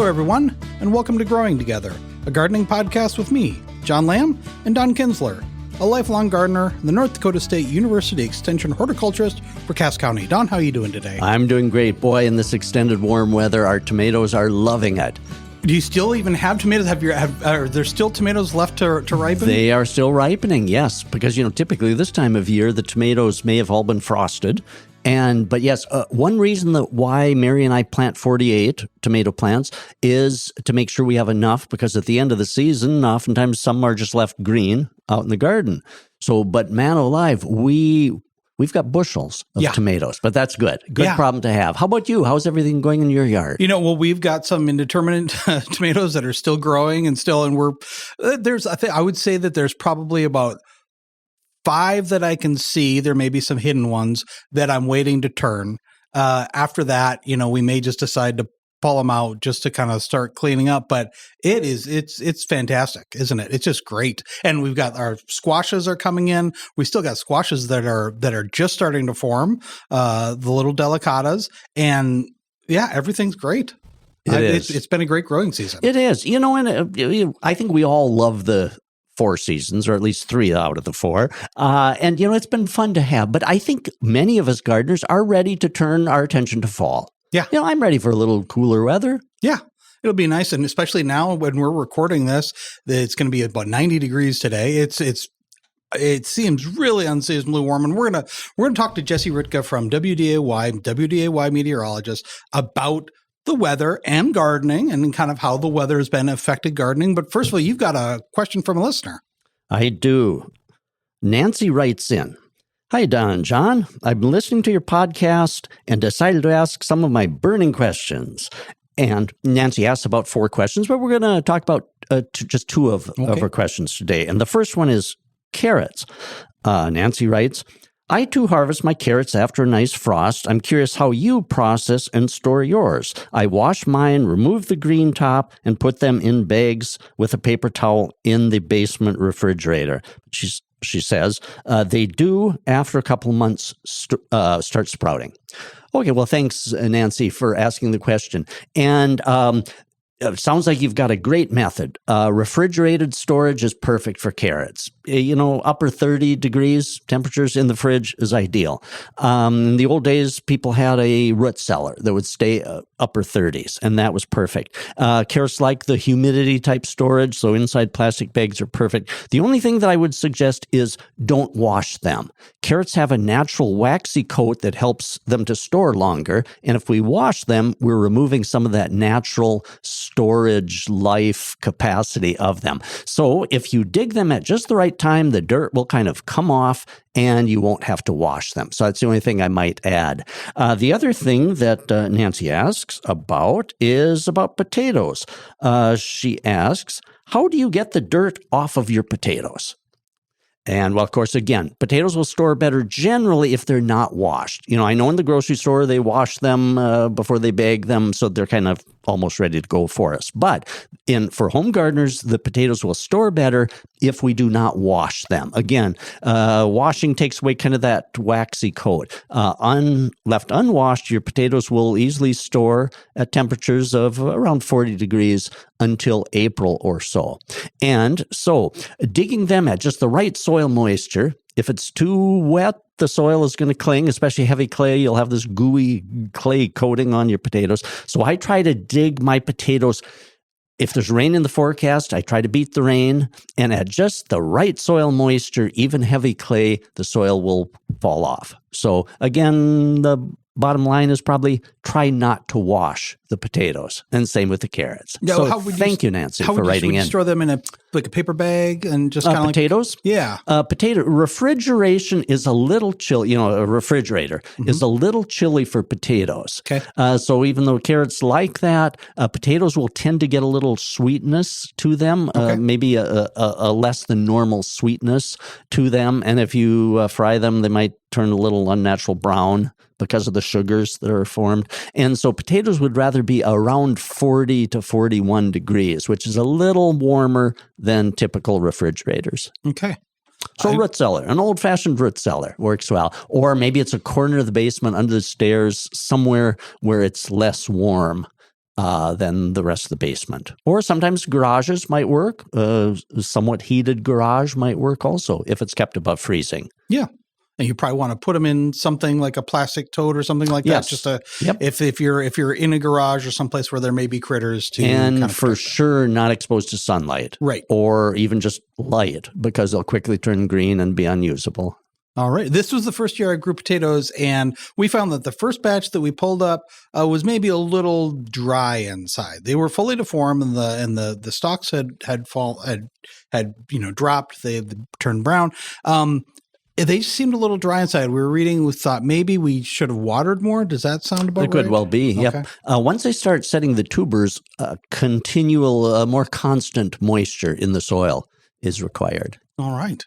everyone, and welcome to Growing Together, a gardening podcast with me, John Lamb, and Don Kinsler, a lifelong gardener, the North Dakota State University Extension horticulturist for Cass County. Don, how are you doing today? I'm doing great. Boy, in this extended warm weather, our tomatoes are loving it. Do you still even have tomatoes? Are there still tomatoes left to ripen? They are still ripening, yes, because, typically this time of year, the tomatoes may have all been frosted. But yes, one reason that why Mary and I plant 48 tomato plants is to make sure we have enough, because at the end of the season, oftentimes some are just left green out in the garden. So, but man alive, we've got bushels of tomatoes, but that's good. Good problem to have. How about you? How's everything going in your yard? We've got some indeterminate tomatoes that are still growing and I would say that there's probably about 5 that I can see. There may be some hidden ones that I'm waiting to turn. After that, we may just decide to pull them out just to kind of start cleaning up. But it's fantastic, isn't it? It's just great. And we've got our squashes are coming in. We still got squashes that are just starting to form, the little delicatas. And everything's great. It's been a great growing season. It is. And I think we all love the 4 seasons, or at least 3 out of the 4. And it's been fun to have. But I think many of us gardeners are ready to turn our attention to fall. Yeah. I'm ready for a little cooler weather. Yeah. It'll be nice. And especially now when we're recording this, it's going to be about 90 degrees today. It seems really unseasonably warm. And we're going to talk to Jesse Ritka from WDAY Meteorologist about the weather and gardening and kind of how the weather has been affected gardening. But first of all, you've got a question from a listener. I do. Nancy writes in, "Hi, Don and John. I've been listening to your podcast and decided to ask some of my burning questions." And Nancy asked about 4 questions, but we're going to talk about just 2 of her questions today. And the first one is carrots. Nancy writes, "I too harvest my carrots after a nice frost. I'm curious how you process and store yours. I wash mine, remove the green top, and put them in bags with a paper towel in the basement refrigerator." She says, they do, after a couple of months, start sprouting. Okay, well, thanks, Nancy, for asking the question. And it sounds like you've got a great method. Refrigerated storage is perfect for carrots. Upper 30 degrees temperatures in the fridge is ideal. In the old days, people had a root cellar that would stay upper 30s, and that was perfect. Carrots like the humidity type storage, so inside plastic bags are perfect. The only thing that I would suggest is don't wash them. Carrots have a natural waxy coat that helps them to store longer, and if we wash them, we're removing some of that natural storage life capacity of them. So if you dig them at just the right time, the dirt will kind of come off and you won't have to wash them. So that's the only thing I might add. The other thing that Nancy asks about is about potatoes. She asks, how do you get the dirt off of your potatoes? And, well, of course, again, potatoes will store better generally if they're not washed. I know in the grocery store they wash them before they bag them, so they're kind of almost ready to go for us. But for home gardeners, the potatoes will store better if we do not wash them. Again, washing takes away kind of that waxy coat. Left unwashed, your potatoes will easily store at temperatures of around 40 degrees until April or so. And so digging them at just the right soil moisture, if it's too wet, the soil is going to cling, especially heavy clay. You'll have this gooey clay coating on your potatoes. So I try to dig my potatoes. If there's rain in the forecast, I try to beat the rain. And at just the right soil moisture, even heavy clay, the soil will fall off. So again, the bottom line is probably try not to wash the potatoes, and same with the carrots. Yeah, so thank you, Nancy, for writing in. Would you store them in a paper bag and just kind of potatoes? Potato refrigeration is a little chilly. A refrigerator is a little chilly for potatoes. Okay. So even though carrots like that, potatoes will tend to get a little sweetness to them, maybe a less than normal sweetness to them. And if you fry them, they might turn a little unnatural brown because of the sugars that are formed. And so potatoes would rather be around 40 to 41 degrees, which is a little warmer than typical refrigerators. Okay. So root cellar, an old-fashioned root cellar works well. Or maybe it's a corner of the basement under the stairs, somewhere where it's less warm. than the rest of the basement. Or sometimes garages might work. Somewhat heated garage might work also if it's kept above freezing. Yeah. And you probably want to put them in something like a plastic tote or something like that. Just if you're in a garage or someplace where there may be critters to and kind of for sure not exposed to sunlight, right? Or even just light, because they'll quickly turn green and be unusable. All right. This was the first year I grew potatoes, and we found that the first batch that we pulled up was maybe a little dry inside. They were fully deformed, and the stalks had dropped. They had turned brown. They seemed a little dry inside. We were reading, we thought maybe we should have watered more. Does that sound about right? It could well be, okay. Yep. Once they start setting the tubers, continual, more constant moisture in the soil is required. All right.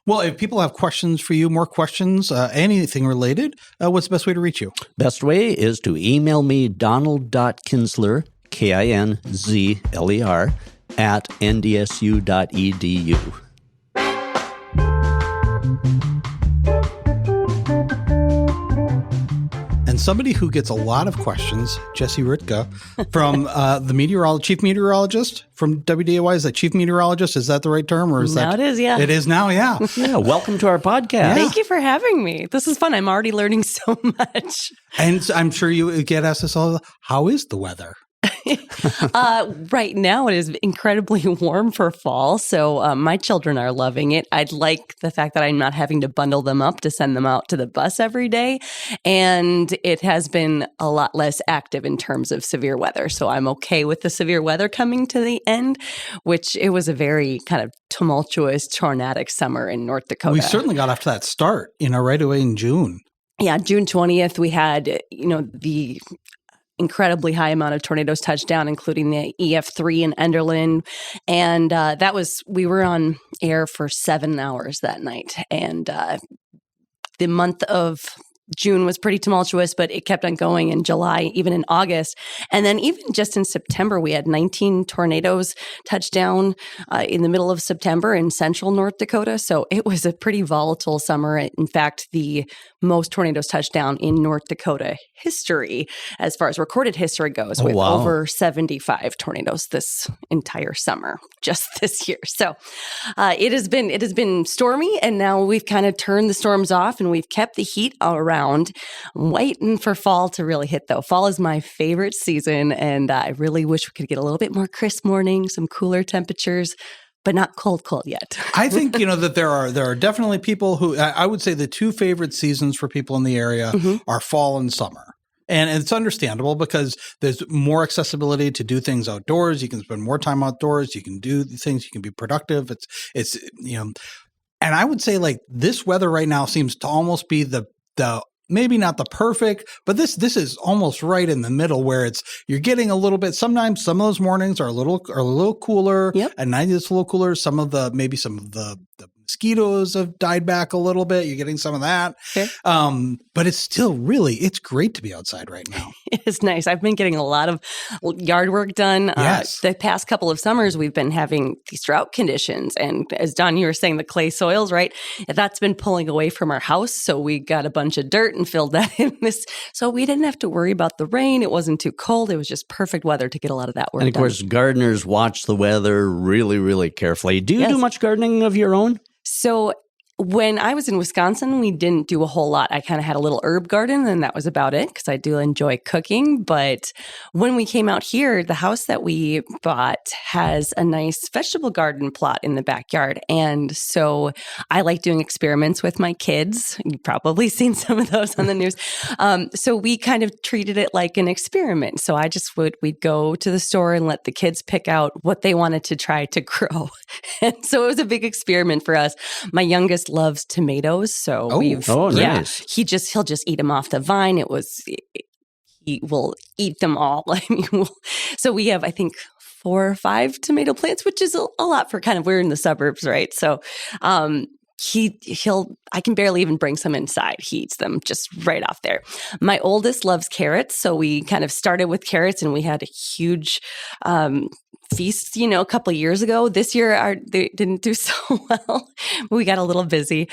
Well, if people have questions for you, more questions, anything related, what's the best way to reach you? Best way is to email me, donald.kinsler, Kinzler, @ndsu.edu. And somebody who gets a lot of questions, Jesse Ritka, from the chief meteorologist from WDAY. Is that chief meteorologist? Is that the right term? Or is now that, it is, yeah. It is now, yeah. Yeah, welcome to our podcast. Yeah. Thank you for having me. This is fun. I'm already learning so much. And I'm sure you get asked this all. How is the weather? Right now, it is incredibly warm for fall, so my children are loving it. I'd like the fact that I'm not having to bundle them up to send them out to the bus every day, and it has been a lot less active in terms of severe weather, so I'm okay with the severe weather coming to the end, which it was a very kind of tumultuous, tornadic summer in North Dakota. We certainly got off to that start, right away in June. Yeah, June 20th, we had, the incredibly high amount of tornadoes touched down, including the EF3 in Enderlin. And we were on air for 7 hours that night. And the month of June was pretty tumultuous, but it kept on going in July, even in August. And then even just in September, we had 19 tornadoes touch down in the middle of September in central North Dakota. So it was a pretty volatile summer. In fact, the most tornadoes touched down in North Dakota history, as far as recorded history goes, with over 75 tornadoes this entire summer, just this year. So it has been stormy, and now we've kind of turned the storms off, and we've kept the heat around. I'm waiting for fall to really hit, though. Fall is my favorite season, and I really wish we could get a little bit more crisp mornings, some cooler temperatures, but not cold yet. I think, that there are definitely people who, I would say the two favorite seasons for people in the area are fall and summer. And it's understandable because there's more accessibility to do things outdoors. You can spend more time outdoors. You can do things. You can be productive. It's and I would say like this weather right now seems to almost be the maybe not the perfect, but this is almost right in the middle where you're getting a little bit. Sometimes some of those mornings are a little cooler. Yep. At night it's a little cooler. Some of the mosquitoes have died back a little bit. You're getting some of that. Okay. But it's still it's great to be outside right now. It is nice. I've been getting a lot of yard work done. Yes. The past couple of summers, we've been having these drought conditions. And as Don, you were saying, the clay soils, right? That's been pulling away from our house. So we got a bunch of dirt and filled that in this. So we didn't have to worry about the rain. It wasn't too cold. It was just perfect weather to get a lot of that work done. And of course, gardeners watch the weather really, really carefully. Do you do much gardening of your own? So when I was in Wisconsin, we didn't do a whole lot. I kind of had a little herb garden, and that was about it because I do enjoy cooking. But when we came out here, the house that we bought has a nice vegetable garden plot in the backyard. And so I like doing experiments with my kids. You've probably seen some of those on the news. So we kind of treated it like an experiment. So we'd go to the store and let the kids pick out what they wanted to try to grow. And so it was a big experiment for us. My youngest loves tomatoes, so nice. He'll just eat them off the vine. He will eat them all. So we have, I think, 4 or 5 tomato plants, which is a lot for we're in the suburbs, right? So I can barely even bring some inside. He eats them just right off there. My oldest loves carrots, so we kind of started with carrots, and we had a huge feast, a couple of years ago. This year, they didn't do so well. We got a little busy.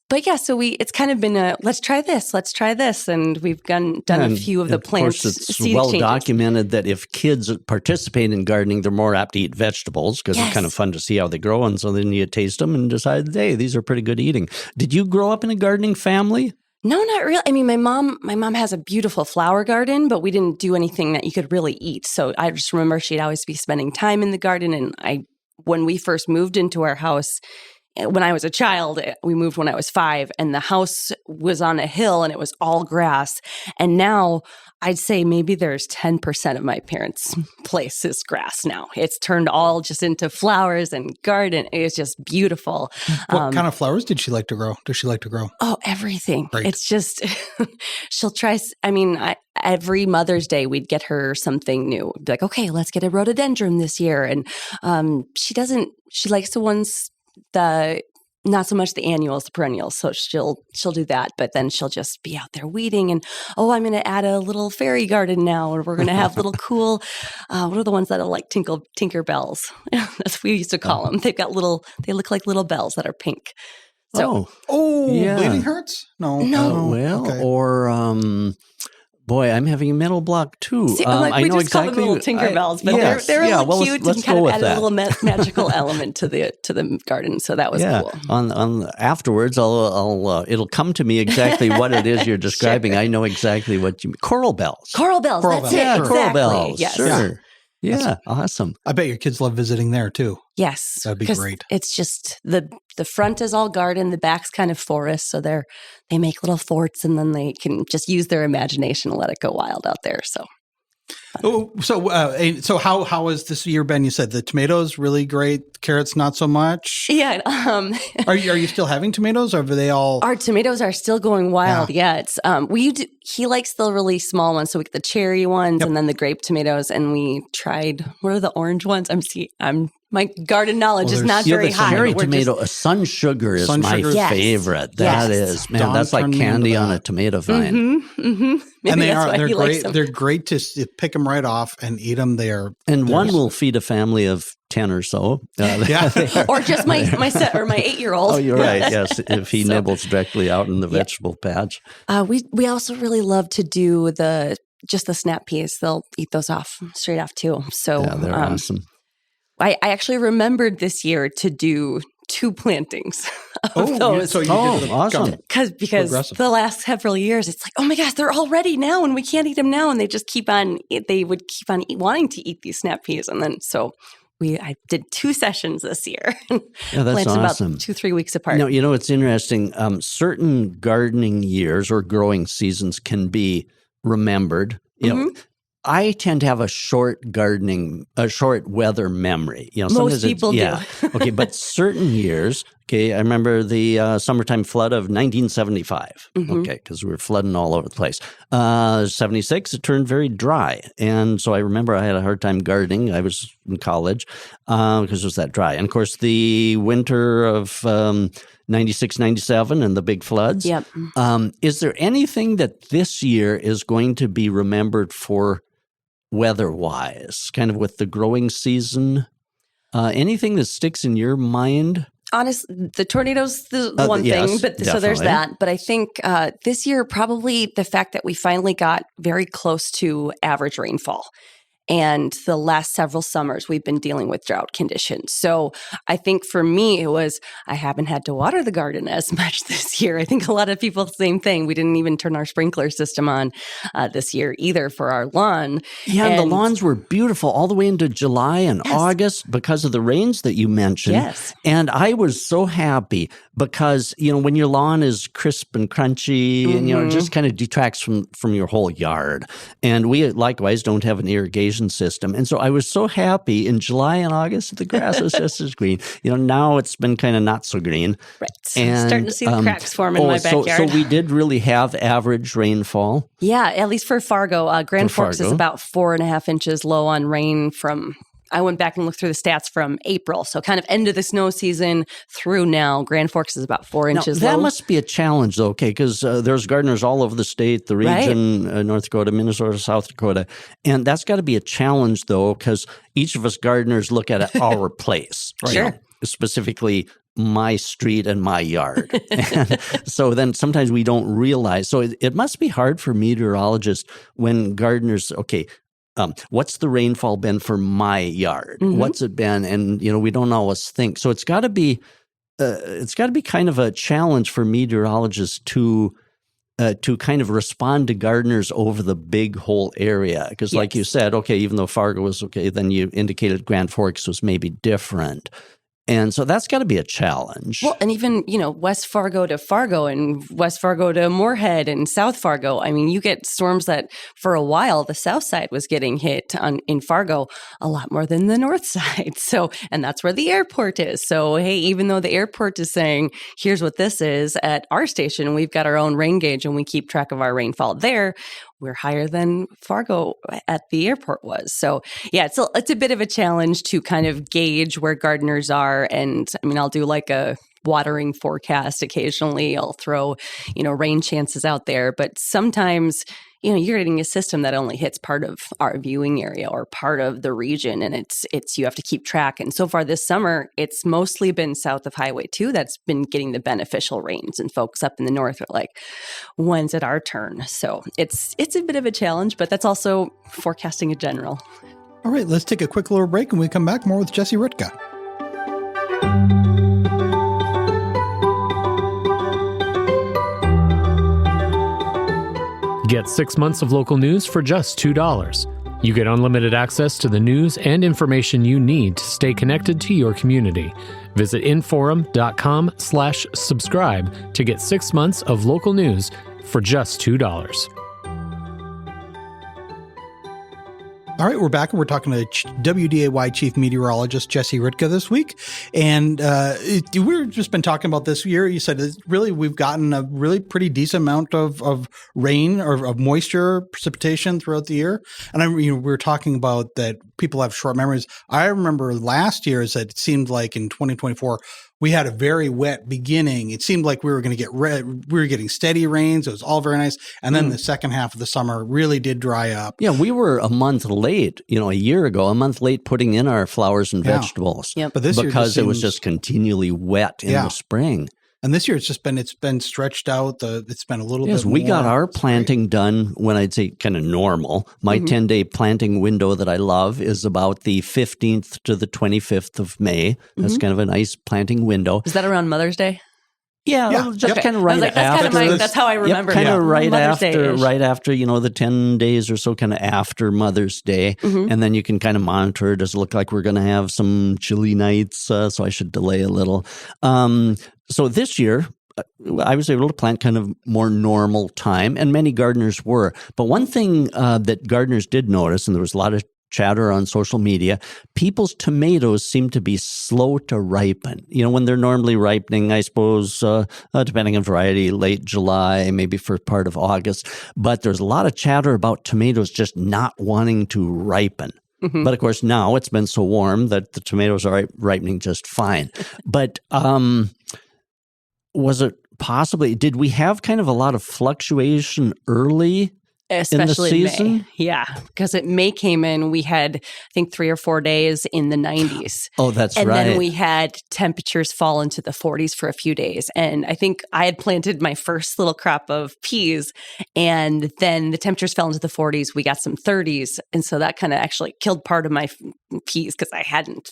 But yeah, so it's kind of been let's try this, and we've done a few of the plants. Of course, it's well documented that if kids participate in gardening, they're more apt to eat vegetables because it's kind of fun to see how they grow, and so then you taste them and decide, hey, these are pretty good eating. Did you grow up in a gardening family? No, not really. I mean, my mom has a beautiful flower garden, but we didn't do anything that you could really eat. So I just remember she'd always be spending time in the garden, and when we first moved into our house. When I was a child, we moved when I was 5, and the house was on a hill and it was all grass. And now I'd say maybe there's 10% of my parents' place is grass now. It's turned all just into flowers and garden. It's just beautiful. What kind of flowers did she like to grow? Does she like to grow? Oh, everything. Great. It's just, she'll try. I mean, every Mother's Day, we'd get her something new. Be like, okay, let's get a rhododendron this year. And she likes the ones not so much the annuals, the perennials. So she'll do that, but then she'll just be out there weeding and, I'm going to add a little fairy garden now, or we're going to have little cool, what are the ones that are like Tinker Bells? That's what we used to call them. They look like little bells that are pink. So, Bleeding hearts? No. Okay. Or, boy, I'm having a mental block too. See, I we know just exactly. call them little Tinker Bells, but they're a little cute let's and kind go of with add that. a little magical element to the garden. So that was cool. On afterwards, it'll come to me exactly what it is you're describing. Sure. I know exactly what you mean. Coral bells. That's it. Yeah, exactly. coral bells. Yes. Sure. Yeah, awesome. I bet your kids love visiting there too. Yes. That'd be great. It's just the front is all garden, the back's kind of forest. So they make little forts, and then they can just use their imagination and let it go wild out there. So. So how has this year been? You said the tomatoes really great, carrots not so much. Yeah. Are you still having tomatoes? Or are they all? Our tomatoes are still going wild. Yeah. It's he likes the really small ones, so we get the cherry ones and then the grape tomatoes. And we tried what are the orange ones? My garden knowledge is not very high. The cherry tomato, a sun sugar is my favorite. That is, man, that's like candy on a tomato vine. Mm-hmm, mm-hmm. And they're great. They're great to pick them right off and eat them. And one will feed a family of 10 or so. Or just my 8-year-old. Oh, you're right. Yes, if he nibbles directly out in the vegetable patch. We also really love to do the snap peas. They'll eat those straight off too. So they're awesome. I actually remembered this year to do 2 plantings of those. So you did awesome. Because the last several years, it's like, oh my gosh, they're all ready now and we can't eat them now. And they just they would keep on wanting to eat these snap peas. And then, so I did 2 sessions this year. Yeah, that's planted awesome. about 2-3 weeks apart. It's interesting. Certain gardening years or growing seasons can be remembered. I tend to have a short weather memory. Most people do. Okay, but certain years, I remember the summertime flood of 1975, because we were flooding all over the place. 76, it turned very dry. And so I remember I had a hard time gardening. I was in college because it was that dry. And of course, the winter of 96, 97 and the big floods. Yep. Is there anything that this year is going to be remembered for weather-wise, kind of with the growing season? Anything that sticks in your mind? Honestly, the tornadoes, the one thing, but so there's that. But I think this year, probably the fact that we finally got very close to average rainfall. And the last several summers, we've been dealing with drought conditions. So I think for me, it was, I haven't had to water the garden as much this year. I think a lot of people, same thing. We didn't even turn our sprinkler system on this year either for our lawn. Yeah, and the lawns were beautiful all the way into July and August because of the rains that you mentioned. Yes. And I was so happy because, when your lawn is crisp and crunchy and, it just kind of detracts from your whole yard. And we likewise don't have an irrigation system. And so I was so happy in July and August, the grass was just as green. Now it's been kind of not so green. Right. And, starting to see the cracks form in my backyard. So we did really have average rainfall. Yeah, at least for Fargo. Grand Forks is about 4.5 inches low on rain from, I went back and looked through the stats from April. So kind of end of the snow season through now. Grand Forks is about 4 inches low. That must be a challenge, though, because there's gardeners all over the state, the region, North Dakota, Minnesota, South Dakota. And that's got to be a challenge, though, because each of us gardeners look at our place. Sure. Specifically, my street and my yard. And so then sometimes we don't realize. So it must be hard for meteorologists when gardeners, what's the rainfall been for my yard? Mm-hmm. What's it been? And, we don't always think. So it's got to be kind of a challenge for meteorologists to kind of respond to gardeners over the big whole area. Because like you said, even though Fargo was okay, then you indicated Grand Forks was maybe different. And so that's got to be a challenge. Well, and even, West Fargo to Fargo and West Fargo to Moorhead and South Fargo. I mean, you get storms that for a while, the south side was getting hit in Fargo a lot more than the north side. So, and that's where the airport is. So, hey, even though the airport is saying, here's what this is, at our station, we've got our own rain gauge and we keep track of our rainfall there. We're higher than Fargo at the airport was. So yeah, it's a bit of a challenge to kind of gauge where gardeners are. And I mean, I'll do like a watering forecast occasionally. I'll throw, rain chances out there. But sometimes, you're getting a system that only hits part of our viewing area or part of the region. And it's you have to keep track. And so far this summer, it's mostly been south of Highway 2 that's been getting the beneficial rains. And folks up in the north are like, when's it our turn? So it's a bit of a challenge, but that's also forecasting in general. All right, let's take a quick little break and we come back more with Jesse Ritka. Get 6 months of local news for just $2. You get unlimited access to the news and information you need to stay connected to your community. Visit inforum.com/subscribe to get 6 months of local news for just $2. All right, we're back and we're talking to WDAY Chief Meteorologist Jesse Ritka this week. And we've just been talking about this year. You said really we've gotten a really pretty decent amount of rain or of moisture, precipitation throughout the year. And we were talking about that people have short memories. I remember last year that it seemed like in 2024, we had a very wet beginning. It seemed like we were going to get we were getting steady rains. It was all very nice. And then the second half of the summer really did dry up. Yeah, we were a month late, a year ago, a month late putting in our flowers and vegetables. Yep. But this year because it was just continually wet in the spring. And this year it's been stretched out. It's been a little bit more. We got our planting done when I'd say kind of normal. My 10-day planting window that I love is about the 15th to the 25th of May. That's kind of a nice planting window. Is that around Mother's Day? Yeah, just kind of right after. That's how I remember. Kind of right after, Day-ish. The 10 days or so, kind of after Mother's Day, and then you can kind of monitor. Does it look like we're going to have some chilly nights? So I should delay a little. So this year, I was able to plant kind of more normal time, and many gardeners were. But one thing that gardeners did notice, and there was a lot of chatter on social media, people's tomatoes seem to be slow to ripen. When they're normally ripening, I suppose, depending on variety, late July, maybe first part of August. But there's a lot of chatter about tomatoes just not wanting to ripen. But of course, now it's been so warm that the tomatoes are ripening just fine. But was it possibly, did we have kind of a lot of fluctuation early especially in the season? May. Yeah, because May came in, we had, I think, 3 or 4 days in the 90s. Oh, that's and right. And then we had temperatures fall into the 40s for a few days. And I think I had planted my first little crop of peas, and then the temperatures fell into the 40s. We got some 30s. And so that kind of actually killed part of my peas because I hadn't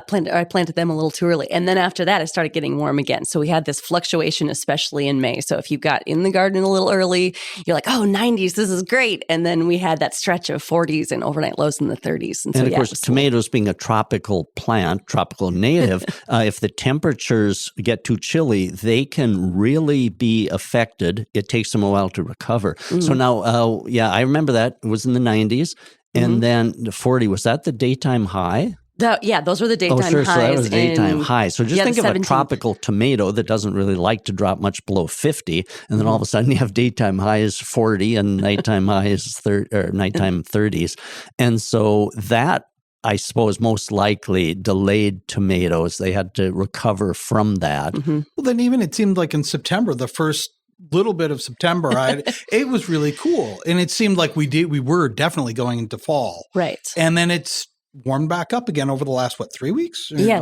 planted. I planted them a little too early. And then after that, it started getting warm again. So we had this fluctuation, especially in May. So if you got in the garden a little early, you're like, oh, 90s, this is great. And then we had that stretch of 40s and overnight lows in the 30s. And so, of course, tomatoes being a tropical plant, tropical native, if the temperatures get too chilly, they can really be affected. It takes them a while to recover. So now, I remember that. It was in the 90s. And then the 40, was that the daytime high? Those were the daytime highs. So that was the daytime high. So just think of 17th. a tropical tomato that doesn't really like to drop much below 50, and then all of a sudden you have daytime highs 40 and nighttime highs nighttime 30s. And so that, I suppose, most likely delayed tomatoes. They had to recover from that. Well, then even it seemed like in September, the first little bit of September, it was really cool. And it seemed like we were definitely going into fall. Right. And then it's warmed back up again over the last, 3 weeks? Yeah,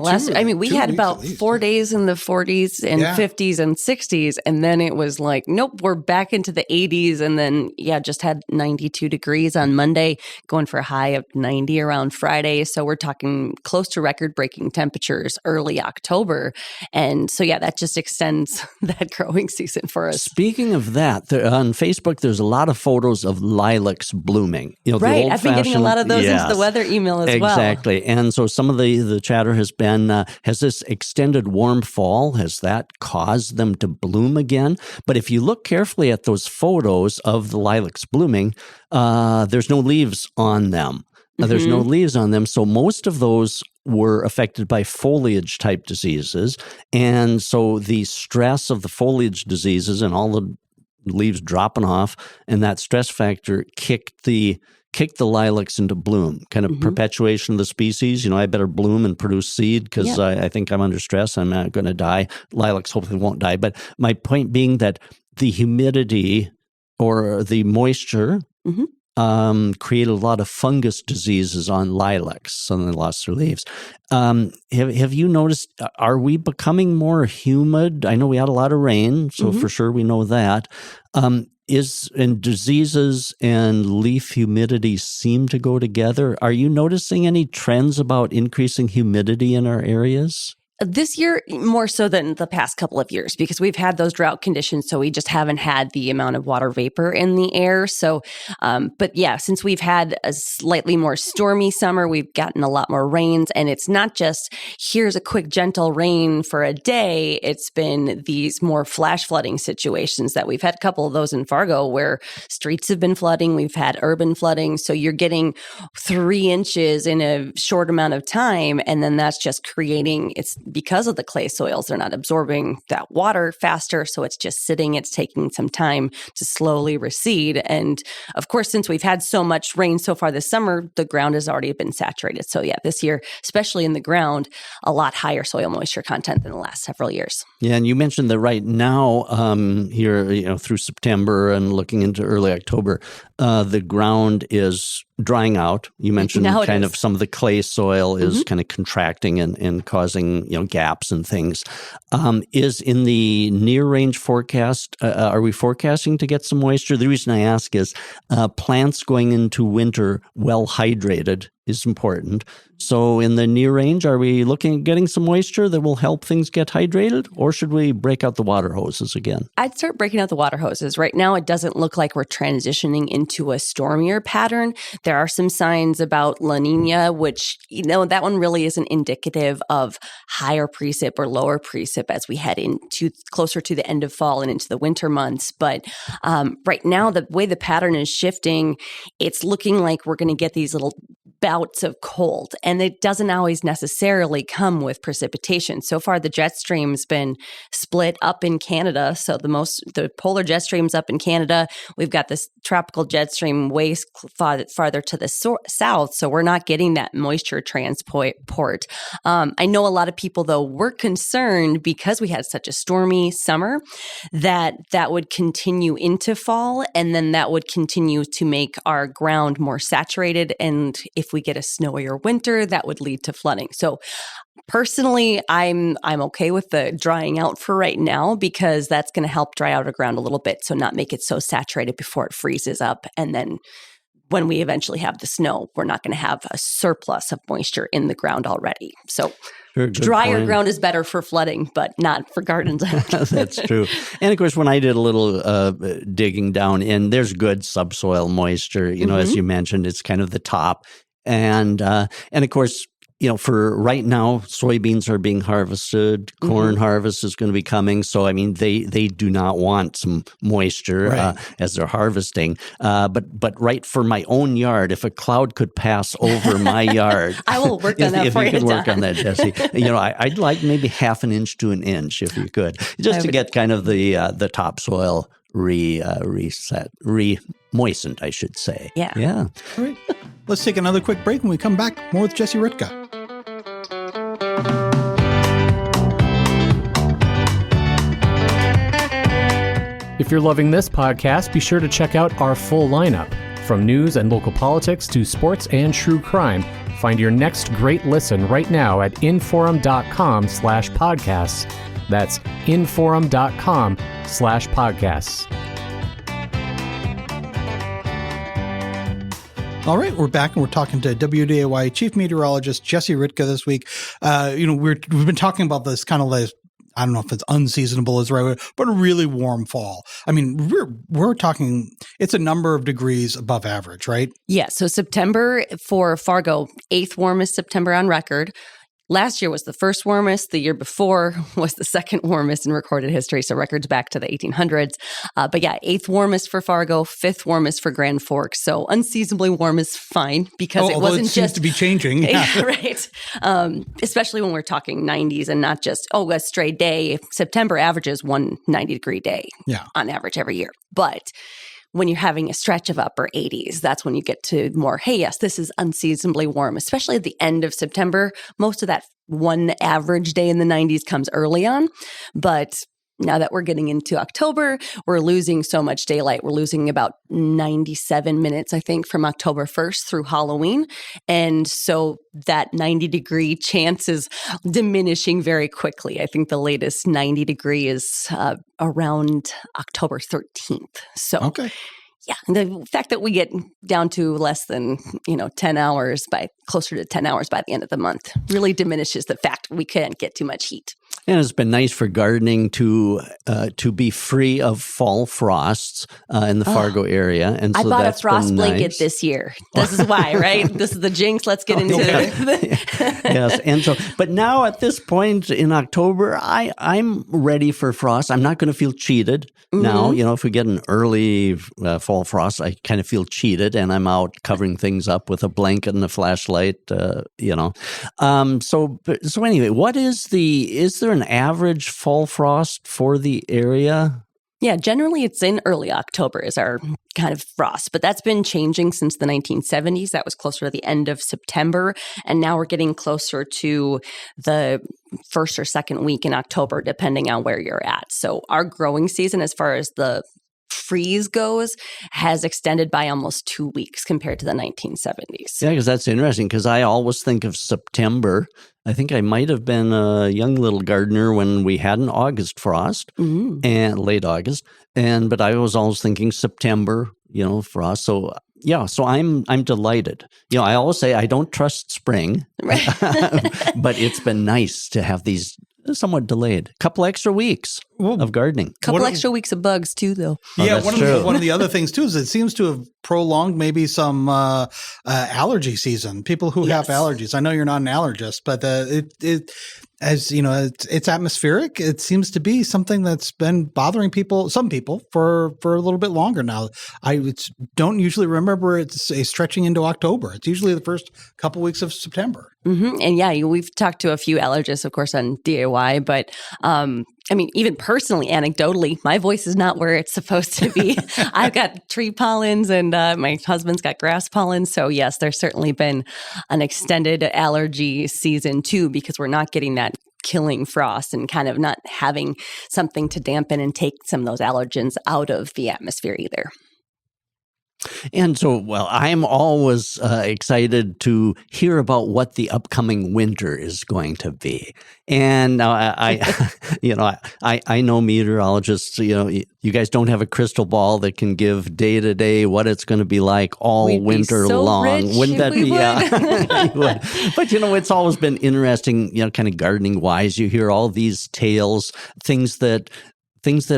we had about 4 days in the 40s and 50s and 60s, and then it was like, nope, we're back into the 80s, and then, just had 92 degrees on Monday, going for a high of 90 around Friday, so we're talking close to record-breaking temperatures early October, and so, that just extends that growing season for us. Speaking of that, on Facebook, there's a lot of photos of lilacs blooming. Right, I've been getting a lot of those into the weather email as well. Exactly. And so some of the chatter has been, has this extended warm fall, has that caused them to bloom again? But if you look carefully at those photos of the lilacs blooming, there's no leaves on them. There's no leaves on them. So most of those were affected by foliage type diseases. And so the stress of the foliage diseases and all the leaves dropping off and that stress factor kicked the lilacs into bloom, kind of perpetuation of the species. I better bloom and produce seed because I think I'm under stress. I'm not going to die. Lilacs hopefully won't die. But my point being that the humidity or the moisture created a lot of fungus diseases on lilacs. Suddenly lost their leaves. Have you noticed, are we becoming more humid? I know we had a lot of rain, so for sure we know that. And diseases and leaf humidity seem to go together. Are you noticing any trends about increasing humidity in our areas? This year, more so than the past couple of years, because we've had those drought conditions, so we just haven't had the amount of water vapor in the air. So, since we've had a slightly more stormy summer, we've gotten a lot more rains, and it's not just, here's a quick gentle rain for a day. It's been these more flash flooding situations that we've had a couple of those in Fargo where streets have been flooding. We've had urban flooding. So you're getting 3 inches in a short amount of time, and then that's just creating, it's because of the clay soils, they're not absorbing that water faster. So it's just sitting, it's taking some time to slowly recede. And of course, since we've had so much rain so far this summer, the ground has already been saturated. So this year, especially in the ground, a lot higher soil moisture content than the last several years. Yeah, and you mentioned that right now, here, through September and looking into early October, the ground is drying out. You mentioned kind of some of the clay soil is kind of contracting and causing, gaps and things. Is in the near range forecast, are we forecasting to get some moisture? The reason I ask is plants going into winter well hydrated is important. So in the near range, are we looking at getting some moisture that will help things get hydrated, or should we break out the water hoses again? I'd start breaking out the water hoses. Right now, it doesn't look like we're transitioning into a stormier pattern. There are some signs about La Nina, which, that one really isn't indicative of higher precip or lower precip as we head into closer to the end of fall and into the winter months. But right now, the way the pattern is shifting, it's looking like we're going to get these little bouts of cold, and it doesn't always necessarily come with precipitation. So far, the jet stream's been split up in Canada. So the polar jet stream's up in Canada. We've got this tropical jet stream way farther to the south, so we're not getting that moisture transport. I know a lot of people, though, were concerned because we had such a stormy summer that would continue into fall, and then that would continue to make our ground more saturated, and if we get a snowier winter, that would lead to flooding. So personally, I'm okay with the drying out for right now because that's going to help dry out our ground a little bit, so not make it so saturated before it freezes up. And then when we eventually have the snow, we're not going to have a surplus of moisture in the ground already. So drier ground is better for flooding, but not for gardens. That's true. And of course, when I did a little digging down in, there's good subsoil moisture. As you mentioned, it's kind of the top. And of course, for right now, soybeans are being harvested. Corn harvest is going to be coming. So, I mean, they do not want some moisture as they're harvesting. But right for my own yard, if a cloud could pass over my yard. I will work on that for you. If you could work on that, Jesse. I'd like maybe 1/2 inch to 1 inch if you could, just to get kind of the topsoil moistened, I should say. Yeah. All right. Let's take another quick break. When we come back, more with Jesse Ritka. If you're loving this podcast, be sure to check out our full lineup. From news and local politics to sports and true crime, Find your next great listen right now at inforum.com/podcasts. That's inforum.com/podcasts. All right, we're back and we're talking to WDAY Chief Meteorologist Jesse Ritka this week. We've been talking about this kind of like, I don't know if it's unseasonable is the right word, but a really warm fall. I mean, we're talking, it's a number of degrees above average, right? Yeah. So September for Fargo, 8th warmest September on record. Last year was the first warmest. The year before was the second warmest in recorded history. So records back to the 1800s. But yeah, 8th warmest for Fargo, 5th warmest for Grand Forks. So unseasonably warm is fine because it wasn't it seems to be changing. Yeah. Right. Especially when we're talking 90s and not just, a stray day. September averages 1 90-degree day on average every year. But when you're having a stretch of upper 80s, that's when you get to more, hey, yes, this is unseasonably warm, especially at the end of September. Most of that one average day in the 90s comes early on. But now that we're getting into October, we're losing so much daylight. We're losing about 97 minutes, I think, from October 1st through Halloween. And so that 90-degree chance is diminishing very quickly. I think the latest 90-degree is around October 13th. So, okay. Yeah, the fact that we get down to less than, 10 hours closer to 10 hours by the end of the month really diminishes the fact we can't get too much heat. And it's been nice for gardening to be free of fall frosts in the Fargo area. And so I bought a that's frost been blanket nice. this year. This is why, right? This is the jinx. Let's get into it. Yes. And so, but now at this point in October, I'm ready for frost. I'm not going to feel cheated. Now, if we get an early fall frost, I kind of feel cheated and I'm out covering things up with a blanket and a flashlight, So anyway, is there an average fall frost for the area? Yeah, generally it's in early October is our kind of frost, but that's been changing since the 1970s. That was closer to the end of September, and now we're getting closer to the first or second week in October, depending on where you're at. So our growing season, as far as the freeze goes, has extended by almost 2 weeks compared to the 1970s. Yeah, because that's interesting because I always think of September. I think I might have been a young little gardener when we had an August frost and late August, but I was always thinking September, frost. So yeah, so I'm delighted. I always say I don't trust spring, right. But it's been nice to have these somewhat delayed couple extra weeks of gardening. Couple extra weeks of bugs too, though. Yeah, one of the other things too is it seems to have prolonged maybe some allergy season. People who have allergies. I know you're not an allergist, but it's atmospheric. It seems to be something that's been bothering some people for a little bit longer now. I don't usually remember it's stretching into October. It's usually the first couple weeks of September. Mm-hmm. And yeah, we've talked to a few allergists, of course, on DAY, but even personally, anecdotally, my voice is not where it's supposed to be. I've got tree pollens and my husband's got grass pollens. So yes, there's certainly been an extended allergy season too, because we're not getting that killing frost and kind of not having something to dampen and take some of those allergens out of the atmosphere either. And so, I'm always excited to hear about what the upcoming winter is going to be. And now I know meteorologists, you guys don't have a crystal ball that can give day to day what it's going to be like all winter long. Wouldn't that be? Would. But, it's always been interesting, kind of gardening wise. You hear all these tales, things that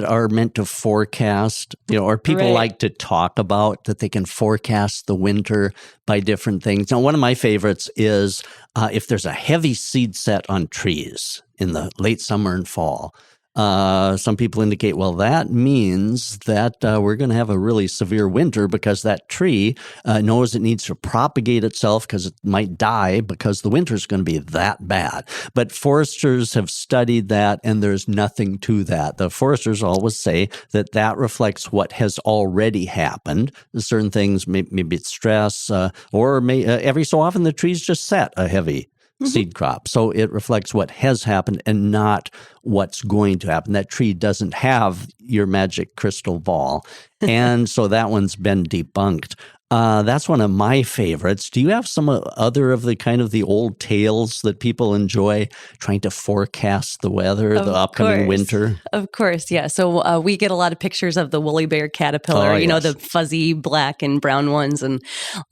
are meant to forecast, or people like to talk about that they can forecast the winter by different things. Now, one of my favorites is if there's a heavy seed set on trees in the late summer and fall. Some people indicate, that means that we're going to have a really severe winter because that tree knows it needs to propagate itself because it might die because the winter is going to be that bad. But foresters have studied that, and there's nothing to that. The foresters always say that reflects what has already happened. Certain things, maybe it's stress, or every so often the trees just set a heavy seed crop. So it reflects what has happened and not what's going to happen. That tree doesn't have your magic crystal ball. And so that one's been debunked. That's one of my favorites. Do you have some other of the kind of the old tales that people enjoy trying to forecast the weather, the upcoming winter? Of course, yeah. So we get a lot of pictures of the woolly bear caterpillar, you know, the fuzzy black and brown ones. And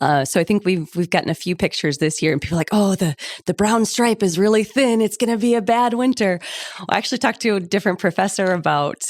so I think we've gotten a few pictures this year and people are like, oh, the brown stripe is really thin. It's going to be a bad winter. I actually talked to a different professor about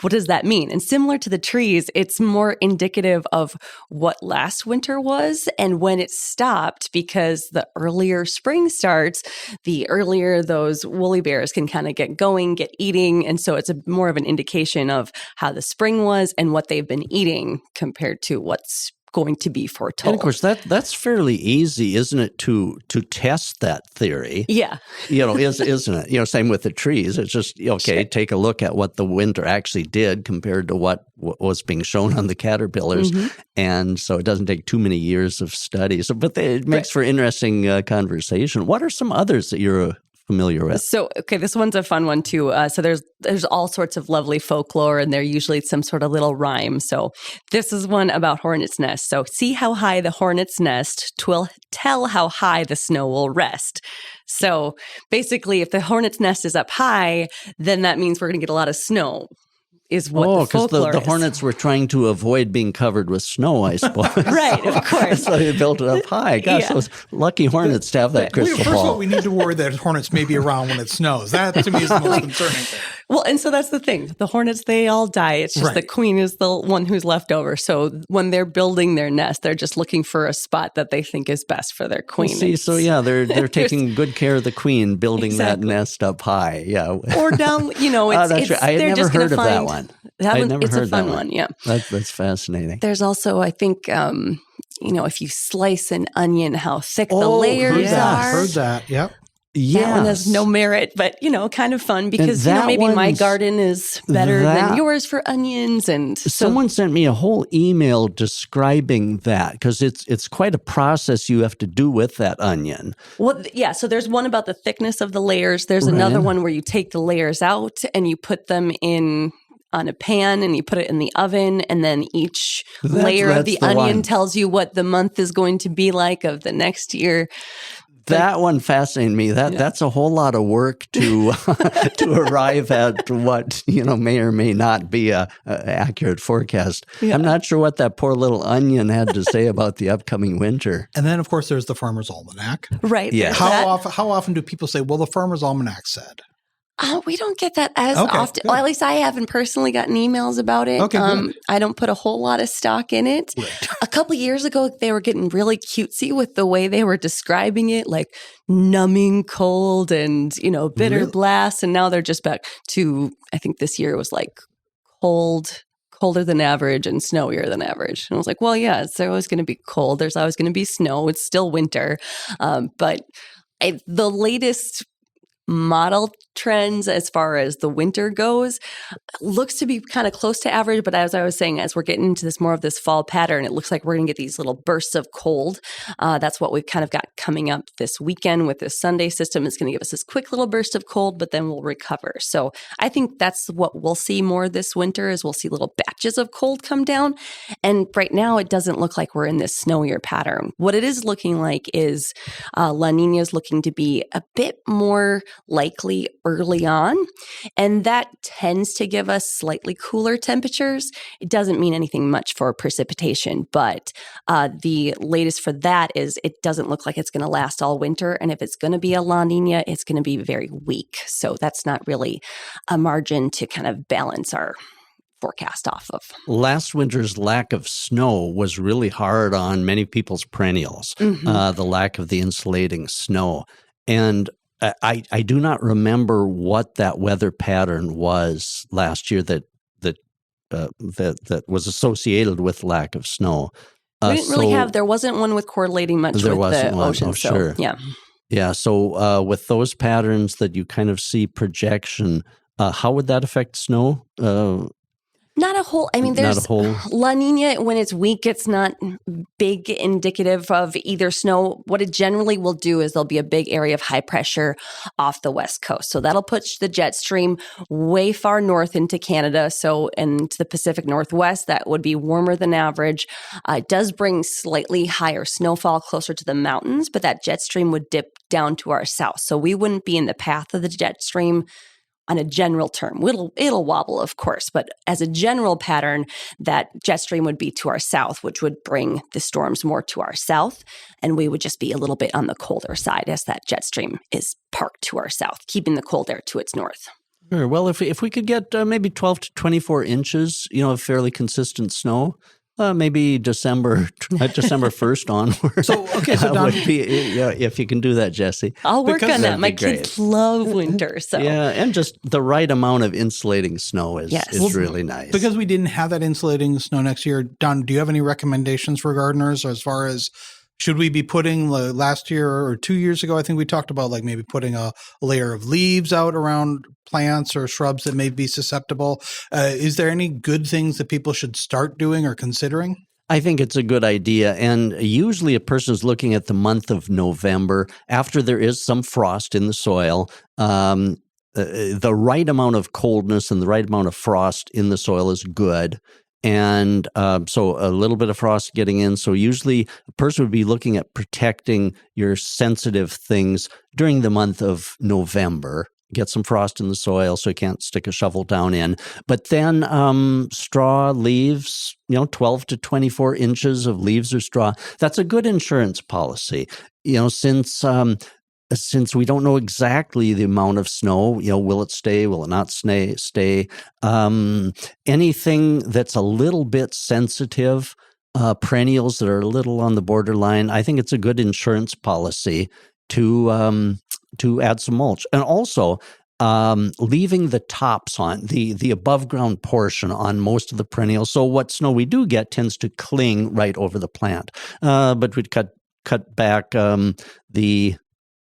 what does that mean? And similar to the trees, it's more indicative of what last winter was and when it stopped, because the earlier spring starts, the earlier those woolly bears can kind of get going, get eating. And so it's more of an indication of how the spring was and what they've been eating compared to what's going to be foretold. And of course, that's fairly easy, isn't it, to test that theory? Yeah. Isn't it? Same with the trees. It's just, take a look at what the winter actually did compared to what was being shown on the caterpillars. Mm-hmm. And so it doesn't take too many years of study. But it makes for interesting conversation. What are some others that you're familiar with? So, this one's a fun one too. So there's all sorts of lovely folklore, and they're usually some sort of little rhyme. So this is one about hornet's nest. So see how high the hornet's nest, 'twill tell how high the snow will rest. So basically, if the hornet's nest is up high, then that means we're going to get a lot of snow. Is what the folklore because the hornets were trying to avoid being covered with snow, I suppose. Right, of course. So they built it up high. Gosh, those lucky hornets to have that crystal ball. First of all, we need to worry that hornets may be around when it snows. That, to me, is the most concerning thing. Well, and so that's the thing. The hornets, they all die. It's just the queen is the one who's left over. So when they're building their nest, they're just looking for a spot that they think is best for their queen. They're taking good care of the queen, building that nest up high. Yeah. Or down, that's right. I had never heard of that one. It's a fun one, yeah. That's fascinating. There's also, I think, if you slice an onion, how thick the layers are. Heard that, yep. Yes. That one has no merit, but, kind of fun because, maybe my garden is better than yours for onions. And someone sent me a whole email describing that because it's quite a process you have to do with that onion. Well, yeah. So there's one about the thickness of the layers. There's another one where you take the layers out and you put them on a pan and you put it in the oven, and then each layer of the onion tells you what the month is going to be like of the next year. That one fascinated me. That's a whole lot of work to arrive at what may or may not be a accurate forecast. Yeah. I'm not sure what that poor little onion had to say about the upcoming winter. And then, of course, there's the Farmer's Almanac. Right. Yeah. How often do people say, "Well, the Farmer's Almanac said"? We don't get that as often. Well, at least I haven't personally gotten emails about it. Okay, I don't put a whole lot of stock in it. Right. A couple of years ago, they were getting really cutesy with the way they were describing it, like numbing cold and, bitter blast. And now they're just back to, I think this year was like colder than average and snowier than average. And I was like, well, yeah, it's always going to be cold. There's always going to be snow. It's still winter. But the latest model trends as far as the winter goes looks to be kind of close to average, but as I was saying, as we're getting into more of this fall pattern, it looks like we're going to get these little bursts of cold. That's what we've kind of got coming up this weekend with this Sunday system. It's going to give us this quick little burst of cold, but then we'll recover. So I think that's what we'll see more this winter is we'll see little batches of cold come down. And right now it doesn't look like we're in this snowier pattern. What it is looking like is La Nina is looking to be a bit more likely early on, and that tends to give us slightly cooler temperatures. It doesn't mean anything much for precipitation, but the latest for that is it doesn't look like it's going to last all winter, and if it's going to be a La Nina, it's going to be very weak. So that's not really a margin to kind of balance our forecast off of. Last winter's lack of snow was really hard on many people's perennials, the lack of the insulating snow. And I do not remember what that weather pattern was last year that was associated with lack of snow. We didn't really have. There wasn't one with correlating much with the ocean. Sure. Yeah. So with those patterns that you kind of see projection, how would that affect snow? Not a whole. I mean, there's Not a whole. La Nina, when it's weak, it's not big indicative of either snow. What it generally will do is there'll be a big area of high pressure off the west coast. So that'll push the jet stream way far north into Canada. So into the Pacific Northwest, that would be warmer than average. It does bring slightly higher snowfall closer to the mountains, but that jet stream would dip down to our south. So we wouldn't be in the path of the jet stream on a general term. It'll wobble, of course, but as a general pattern, that jet stream would be to our south, which would bring the storms more to our south, and we would just be a little bit on the colder side as that jet stream is parked to our south, keeping the cold air to its north. Sure. Well, if we could get maybe 12 to 24 inches, of fairly consistent snow, maybe December 1st onward. So, okay, so Don, would be, if you can do that, Jesse. I'll work on that. My great. kids love winter. So Yeah, and just the right amount of insulating snow is really nice. because we didn't have that insulating snow next year, Don, do you have any recommendations for gardeners as far as should we be putting last year or 2 years ago? I think we talked about like maybe putting a layer of leaves out around plants or shrubs that may be susceptible. Is there any good things that people should start doing or considering? I think it's a good idea. And usually a person is looking at the month of November after there is some frost in the soil. The right amount of coldness and the right amount of frost in the soil is good. And so a little bit of frost getting in. So usually a person would be looking at protecting your sensitive things during the month of November. Get some frost in the soil so you can't stick a shovel down in. But then straw, leaves, 12 to 24 inches of leaves or straw. That's a good insurance policy. Since we don't know exactly the amount of snow, will it stay? Will it not stay? Anything that's a little bit sensitive, perennials that are a little on the borderline, I think it's a good insurance policy to add some mulch. And also, leaving the tops on, the above ground portion on most of the perennials. So what snow we do get tends to cling right over the plant. But we'd cut back the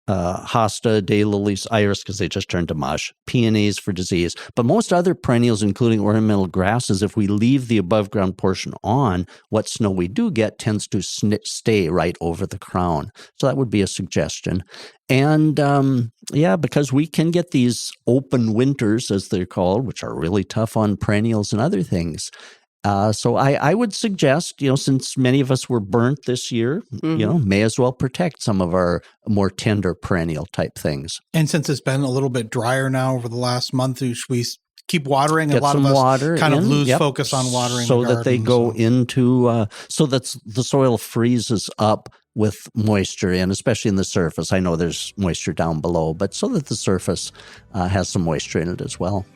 hosta, daylilies, iris, because they just turned to mush, peonies for disease. But most other perennials, including ornamental grasses, if we leave the above ground portion on, what snow we do get tends to stay right over the crown. So that would be a suggestion. And because we can get these open winters, as they're called, which are really tough on perennials and other things. So I would suggest, since many of us were burnt this year, may as well protect some of our more tender perennial type things. And since it's been a little bit drier now over the last month, should we keep watering? Get a lot some of us water kind in, of lose focus on watering so the that they go into so that the soil freezes up with moisture in, especially in the surface. I know there's moisture down below, but so that the surface has some moisture in it as well.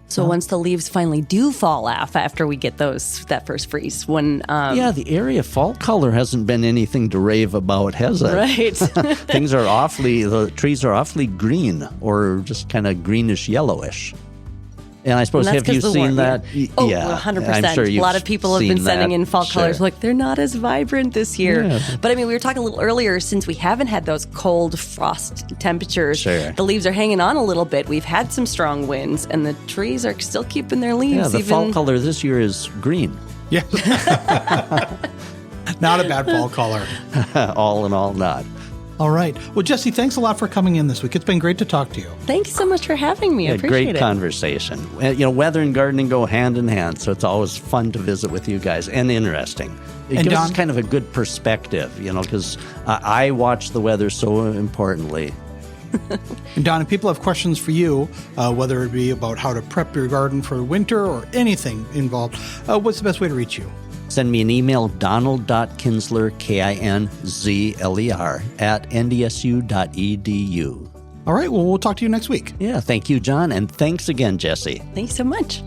So once the leaves finally do fall off after we get that first freeze, when the area fall color hasn't been anything to rave about, has it? Right. The trees are awfully green or just kind of greenish yellowish. And I suppose, have you seen that? Oh, yeah, 100%. I'm sure a lot of people have been sending in fall colors. Sure. Like, they're not as vibrant this year. Yeah. But I mean, we were talking a little earlier, since we haven't had those cold frost temperatures, the leaves are hanging on a little bit. We've had some strong winds, and the trees are still keeping their leaves. Yeah, the fall color this year is green. Yeah. Not a bad fall color. All in all, not. All right. Well, Jesse, thanks a lot for coming in this week. It's been great to talk to you. Thanks so much for having me. I appreciate it. Great conversation. Weather and gardening go hand in hand, so it's always fun to visit with you guys and interesting. It gives us kind of a good perspective, because I watch the weather so importantly. And Don, if people have questions for you, whether it be about how to prep your garden for winter or anything involved, what's the best way to reach you? Send me an email, donald.kinsler, KINZLER, @ndsu.edu. All right. Well, we'll talk to you next week. Yeah. Thank you, John. And thanks again, Jesse. Thanks so much.